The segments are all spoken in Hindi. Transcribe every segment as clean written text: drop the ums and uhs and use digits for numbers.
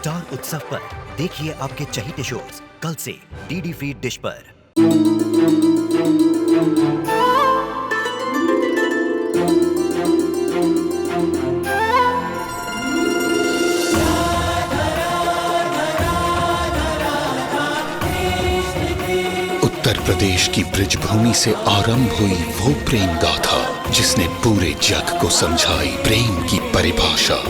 स्टार उत्सव पर देखिए आपके चहीते शोज कल से डीडी फ्री डिश पर। उत्तर प्रदेश की ब्रिजभूमि से आरंभ हुई वो प्रेम गाथा जिसने पूरे जग को समझाई प्रेम की परिभाषा।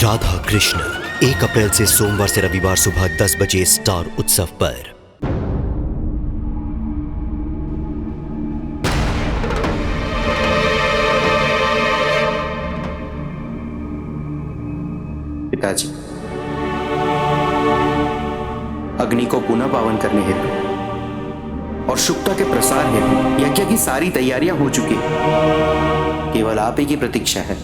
राधा कृष्ण 1 अप्रैल से सोमवार से रविवार सुबह 10 बजे स्टार उत्सव पर। पिताजी, अग्नि को पुनः पावन करने हेतु और शुक्ता के प्रसार हेतु यज्ञ की सारी तैयारियां हो चुकी हैं। केवल आप ही की प्रतीक्षा है।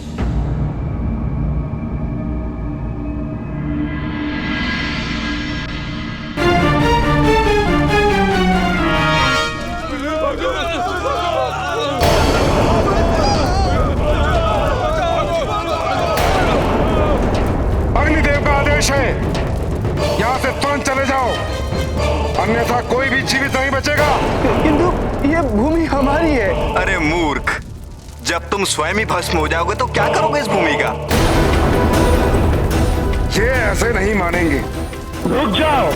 अग्निदेव का आदेश है, यहाँ से तुरंत चले जाओ, अन्यथा कोई भी जीवित नहीं बचेगा। किंतु ये भूमि हमारी है। अरे मूर्ख, जब तुम स्वयं ही भस्म हो जाओगे तो क्या करोगे इस भूमि का? ये ऐसे नहीं मानेंगे। रुक जाओ।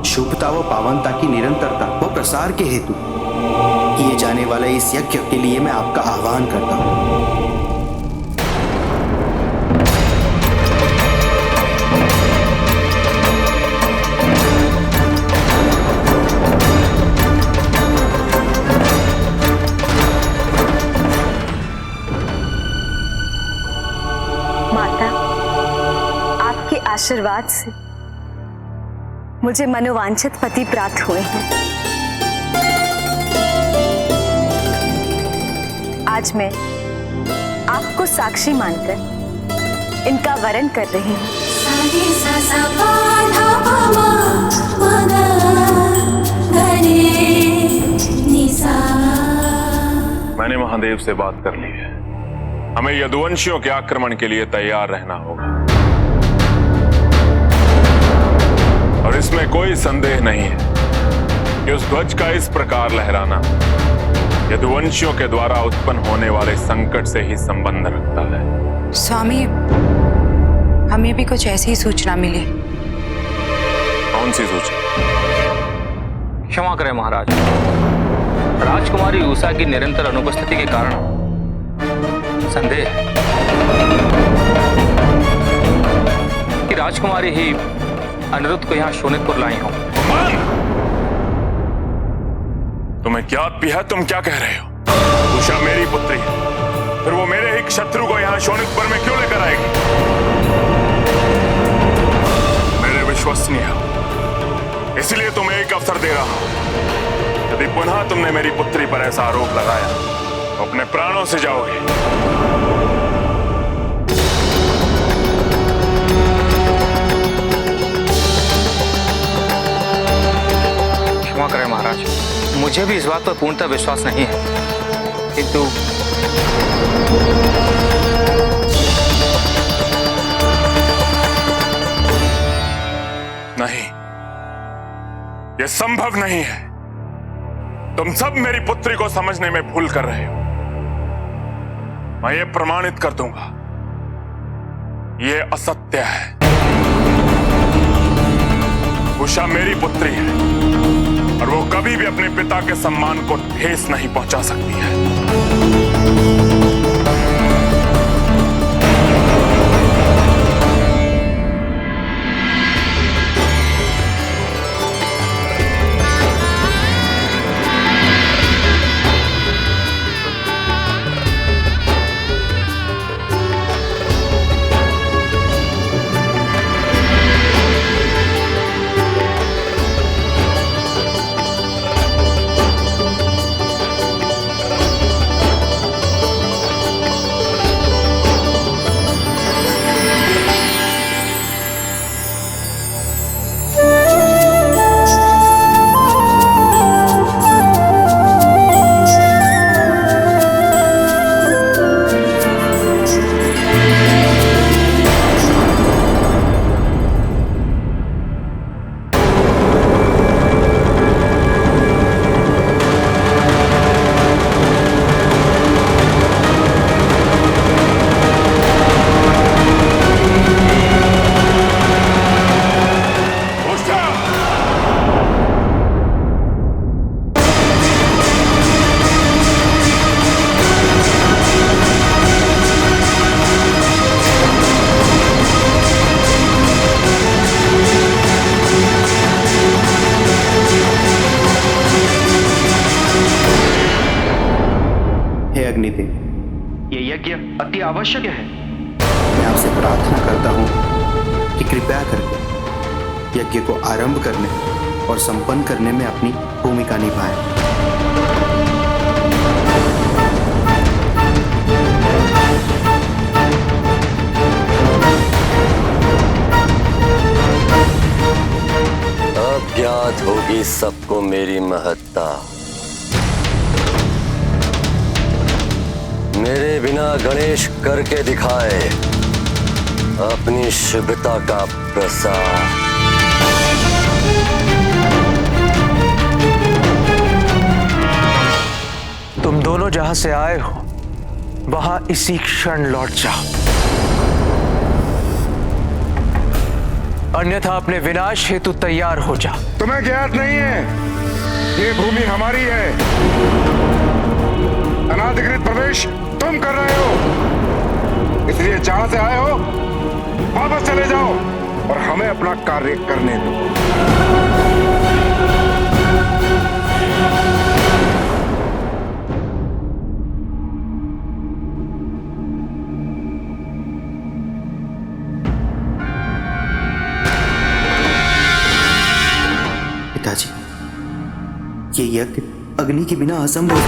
शुभता व पावनता की निरंतरता व प्रसार के हेतु किए जाने वाले इस यज्ञ के लिए मैं आपका आह्वान करता हूं। माता, आपके आशीर्वाद से मुझे मनोवांछित पति प्राप्त हुए हैं। आज मैं आपको साक्षी मानकर इनका वरण कर रही हूँ। मैंने महादेव से बात कर ली है, हमें यदुवंशियों के आक्रमण के लिए तैयार रहना होगा और इसमें कोई संदेह नहीं है कि उस ध्वज का इस प्रकार लहराना यदुवंशियों के द्वारा उत्पन्न होने वाले संकट से ही संबंध रखता है। स्वामी, हमें भी कुछ ऐसी ही सूचना मिली। कौन सी सूचना? क्षमा करें महाराज, राजकुमारी उषा की निरंतर अनुपस्थिति के कारण संदेह है कि राजकुमारी ही अनिरुद्ध को यहाँ शोणितपुर लाई हो। तुम्हें ज्ञात भी है तुम क्या कह रहे हो? उषा मेरी पुत्री है, फिर वो मेरे ही शत्रु को यहाँ शोणितपुर में क्यों लेकर आएगी? मेरे विश्वसनीय हो, इसलिए तुम्हें एक अवसर दे रहा हूं। यदि पुनः तुमने मेरी पुत्री पर ऐसा आरोप लगाया तो अपने प्राणों से जाओगे। क्षमा करें महाराज, मुझे भी इस बात पर पूर्णतः विश्वास नहीं है, किंतु नहीं, यह संभव नहीं है। तुम सब मेरी पुत्री को समझने में भूल कर रहे हो। मैं ये प्रमाणित कर दूंगा ये असत्य है। उषा मेरी पुत्री है और वो कभी भी अपने पिता के सम्मान को ठेस नहीं पहुंचा सकती है। ये यज्ञ अति आवश्यक है। मैं आपसे प्रार्थना करता हूं कि कृपया करके यज्ञ को आरंभ करने और संपन्न करने में अपनी भूमिका निभाएं। अब ज्ञात होगी सबको मेरी महत्ता। मेरे बिना गणेश करके दिखाए अपनी शुभता का प्रसार। तुम दोनों जहां से आए हो वहां इसी क्षण लौट जाओ, अन्यथा अपने विनाश हेतु तैयार हो जाओ। तुम्हें ज्ञात नहीं है, ये भूमि हमारी है। अनाधिकृत प्रवेश तुम कर रहे हो, इसलिए जहां से आए हो वापस चले जाओ और हमें अपना कार्य करने दो। पिताजी, ये यज्ञ अग्नि के बिना असंभव है।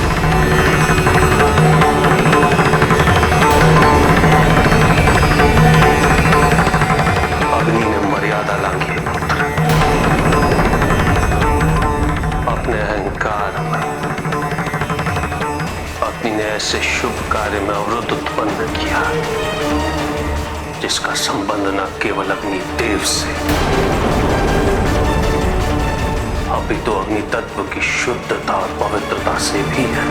अग्नि ने मर्यादा लांघी है पुत्र। अपने अहंकार में अग्नि ने ऐसे शुभ कार्य में अवरोध उत्पन्न किया जिसका संबंध न केवल अग्नि देव से, अभी तो अग्नि तत्व की शुद्धता और पवित्रता से भी है।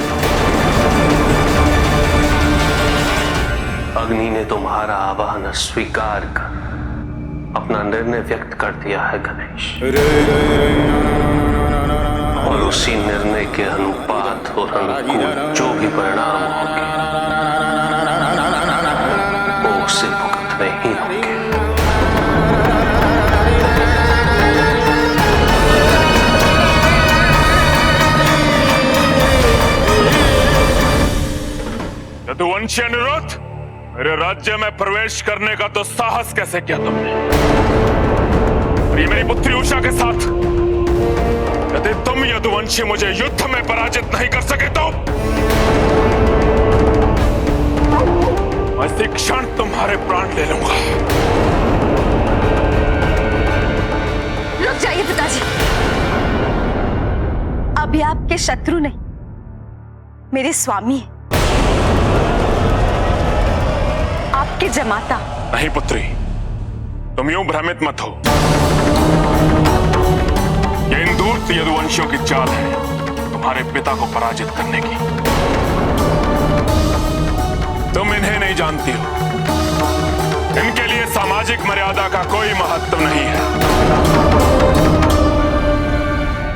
अग्नि ने तुम्हारा आह्वान स्वीकार कर अपना निर्णय व्यक्त कर दिया है गणेश, और उसी निर्णय के अनुपात और अनुकूल जो भी परिणाम होंगे वो उसे भुगतने ही होंगे। यदुवंशी अनुरोध, मेरे राज्य में प्रवेश करने का तो साहस कैसे किया तुमने? और ये मेरी पुत्री उषा के साथ, यदि तुम यदुवंशी मुझे युद्ध में पराजित नहीं कर सके तो मैं इसी क्षण तुम्हारे प्राण ले लूंगा। रुक जाइए पिताजी, अभी आपके शत्रु नहीं, मेरे स्वामी हैं, आपके जमाता। नहीं पुत्री, तुम यूं भ्रमित मत हो। ये इंदूर यदुवंशियों की चाल है तुम्हारे पिता को पराजित करने की। तुम इन्हें नहीं जानती हो, इनके लिए सामाजिक मर्यादा का कोई महत्व नहीं है।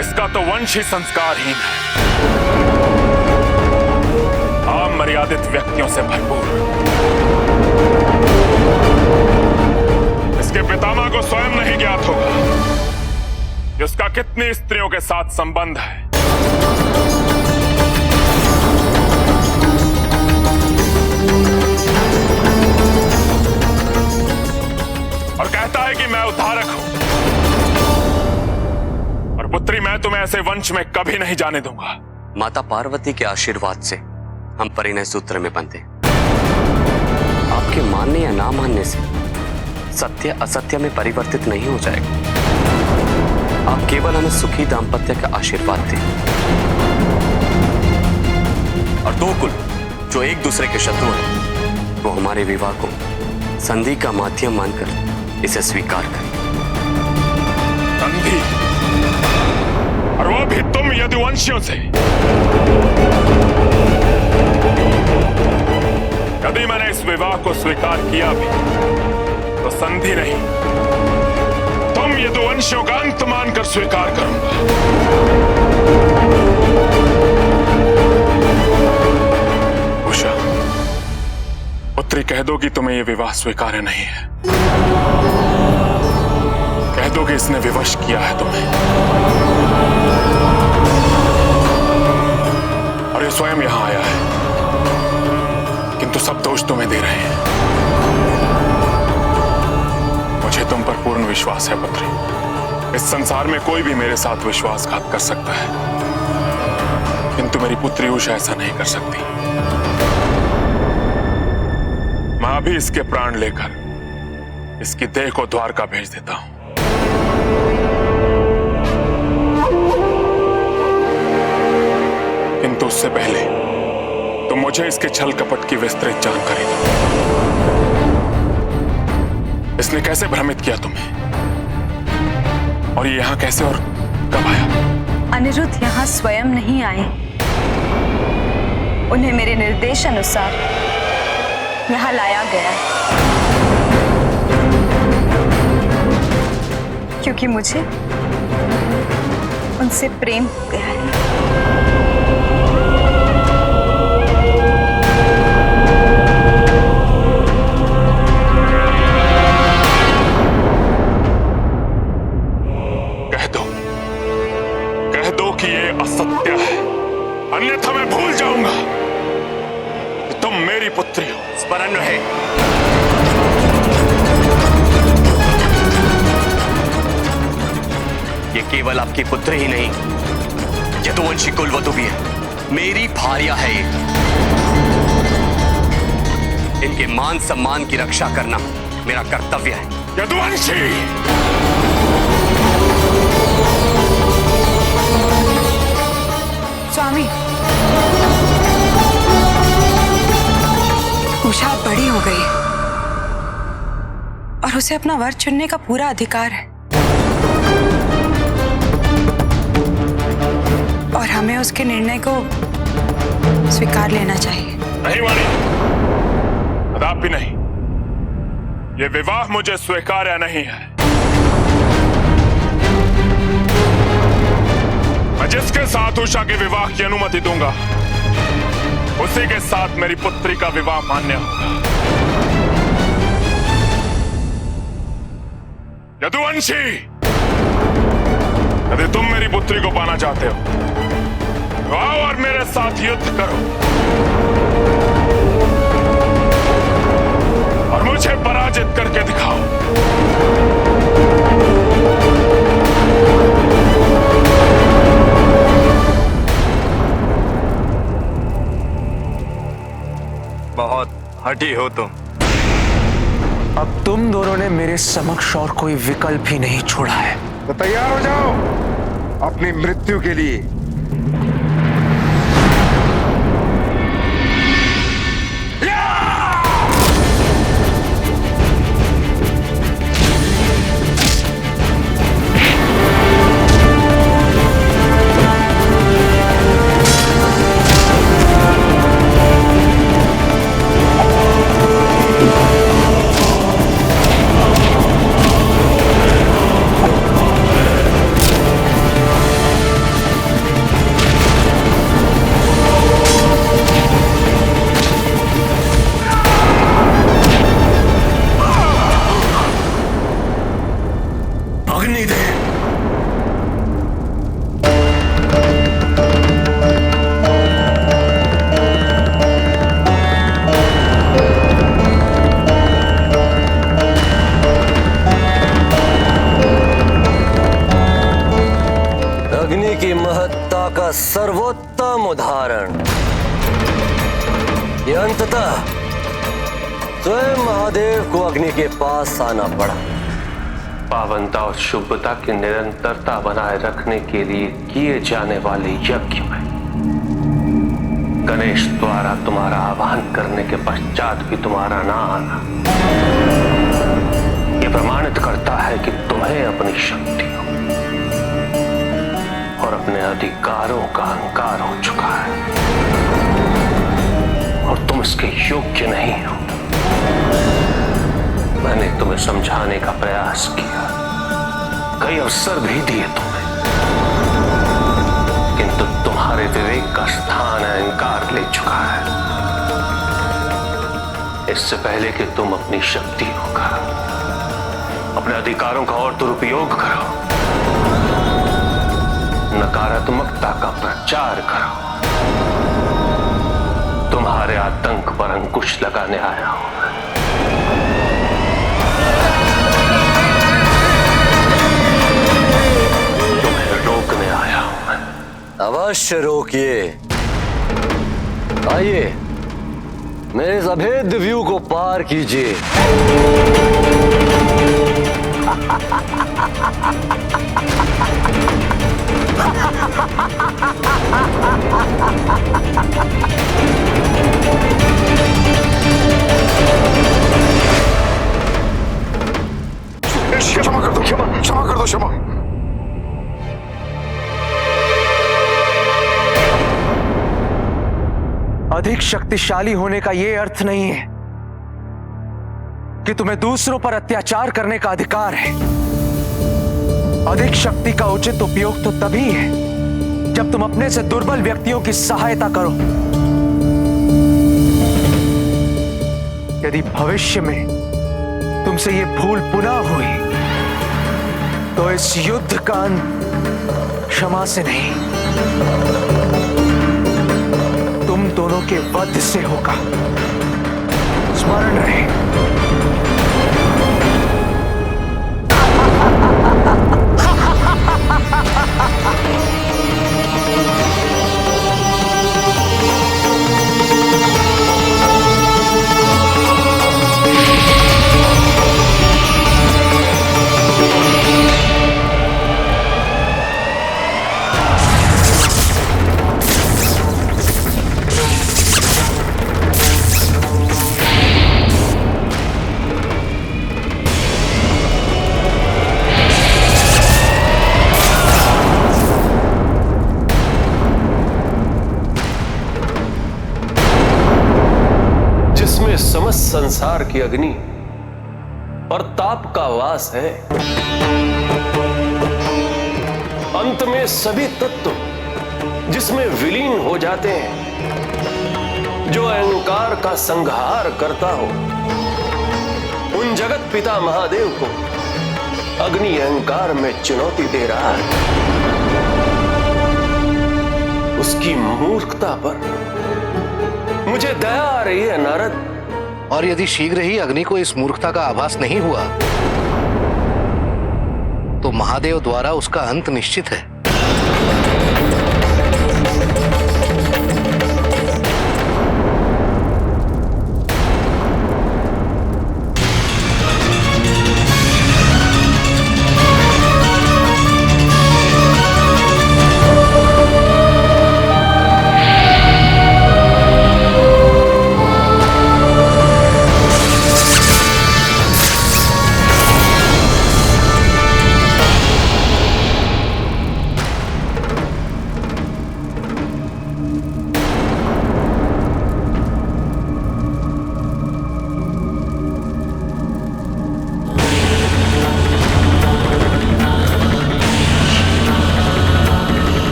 इसका तो वंश ही संस्कारहीन है, आम मर्यादित व्यक्तियों से भरपूर। इसके पितामह को स्वयं नहीं ज्ञात होगा कि उसका कितनी स्त्रियों के साथ संबंध है। और कहता है कि मैं उद्धारक हूं, और पुत्री मैं तुम्हें ऐसे वंश में कभी नहीं जाने दूंगा। माता पार्वती के आशीर्वाद से हम परिणय सूत्र में बंधे। आपके मानने या ना मानने से सत्य असत्य में परिवर्तित नहीं हो जाएगा। आप केवल हमें सुखी दाम्पत्य का आशीर्वाद दें, और दो कुल जो एक दूसरे के शत्रु हैं, वो हमारे विवाह को संधि का माध्यम मानकर इसे स्वीकार करें। संधि? और वो भी तुम यदुवंशियों से? यदि मैंने इस विवाह को स्वीकार किया भी तो संधि नहीं, तुम यदुवंशियों का अंत मानकर स्वीकार करूंगा। उषा, पुत्री कह दो कि तुम्हें यह विवाह स्वीकार्य नहीं है। कह दो कि इसने विवश किया है तुम्हें, और ये स्वयं यहां आया है, किंतु सब दोष तुम्हें दे रहे हैं। मुझे तुम पर पूर्ण विश्वास है पुत्री। इस संसार में कोई भी मेरे साथ विश्वासघात कर सकता है, किंतु मेरी पुत्री उषा ऐसा नहीं कर सकती। मैं अभी इसके प्राण लेकर इसकी देह को द्वारका भेज देता हूं। किंतु उससे पहले तुम मुझे इसके छल कपट की विस्तृत जानकारी दो। इसने कैसे भ्रमित किया तुम्हें, और ये यहां कैसे और कब आया? अनिरुद्ध यहाँ स्वयं नहीं आए, उन्हें मेरे निर्देश अनुसार यहाँ लाया गया, क्योंकि मुझे उनसे प्रेम हो गया है। कह दो कि ये असत्य है, अन्यथा मैं भूल जाऊंगा कि तुम मेरी पुत्री हो। स्मरण रहे, ये केवल आपकी पुत्री ही नहीं, यदुवंशी कुलवधु भी है, मेरी भार्या है ये। इनके मान सम्मान की रक्षा करना मेरा कर्तव्य है। यदुवंशी! स्वामी, उषा बड़ी हो गई और उसे अपना वर चुनने का पूरा अधिकार है, और हमें उसके निर्णय को स्वीकार लेना चाहिए। नहीं वाणी, कदापि नहीं। यह विवाह मुझे स्वीकार्य नहीं है। मैं जिसके साथ उषा के विवाह की अनुमति दूंगा, उसी के साथ मेरी पुत्री का विवाह मान्य होगा। यदुवंशी, यदि तुम मेरी पुत्री को पाना चाहते हो तो आओ और मेरे साथ युद्ध करो, और मुझे पराजित करके दिखाओ। बहुत हठी हो तुम। अब तुम दोनों ने मेरे समक्ष और कोई विकल्प ही नहीं छोड़ा है। तो तैयार हो जाओ अपनी मृत्यु के लिए। का सर्वोत्तम उदाहरण। ये अंततः स्वयं महादेव को अग्नि के पास आना पड़ा। पावनता और शुभता की निरंतरता बनाए रखने के लिए किए जाने वाले यज्ञ में गणेश द्वारा तुम्हारा आह्वान करने के पश्चात भी तुम्हारा ना आना यह प्रमाणित करता है कि तुम्हें अपनी शक्तियों और अपने अधिकारों का अहंकार हो चुका है और तुम इसके योग्य नहीं हो। मैंने तुम्हें समझाने का प्रयास किया, कई अवसर भी दिए तुम्हें, किंतु तुम्हारे विवेक का स्थान अहंकार ले चुका है। इससे पहले कि तुम अपनी शक्तियों का, अपने अधिकारों का और दुरुपयोग करो, नकारात्मकता का प्रचार करो, तुम्हारे आतंक पर अंकुश लगाने आया हूं। रोकने आया हूं मैं। अवश्य रोकिए। आइए मेरे इस अभेद्य व्यू को पार कीजिए। क्षमा कर दो, क्षमा कर दो, क्षमा। अधिक शक्तिशाली होने का यह अर्थ नहीं है कि तुम्हें दूसरों पर अत्याचार करने का अधिकार है। अधिक शक्ति का उचित उपयोग तो तभी है जब तुम अपने से दुर्बल व्यक्तियों की सहायता करो। यदि भविष्य में तुमसे यह भूल पुनः हुई तो इस युद्ध का अंत क्षमा से नहीं, तुम दोनों के वध से होगा। स्मरण रहे। समस्त संसार की अग्नि और ताप का वास है। अंत में सभी तत्व जिसमें विलीन हो जाते हैं, जो अहंकार का संहार करता हो, उन जगत पिता महादेव को अग्नि अहंकार में चुनौती दे रहा है। उसकी मूर्खता पर मुझे दया आ रही है नारद। और यदि शीघ्र ही अग्नि को इस मूर्खता का आभास नहीं हुआ तो महादेव द्वारा उसका अंत निश्चित है।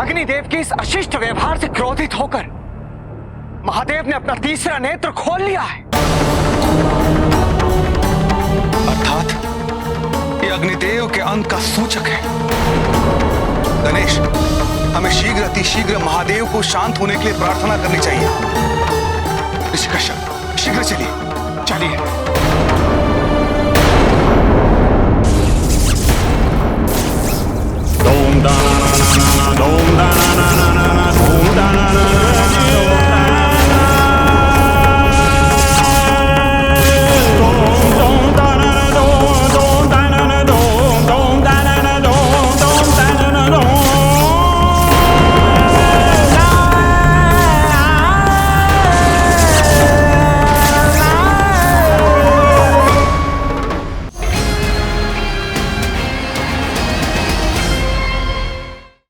अग्निदेव के इस अशिष्ट व्यवहार से क्रोधित होकर महादेव ने अपना तीसरा नेत्र खोल लिया है। अर्थात ये अग्निदेव के अंत का सूचक है। गणेश, हमें शीघ्र अतिशीघ्र महादेव को शांत होने के लिए प्रार्थना करनी चाहिए। ऋषि कश्यप, शीघ्र चलिए चलिए। Dom da na na na na na, dom da na na na na na, dom da na na na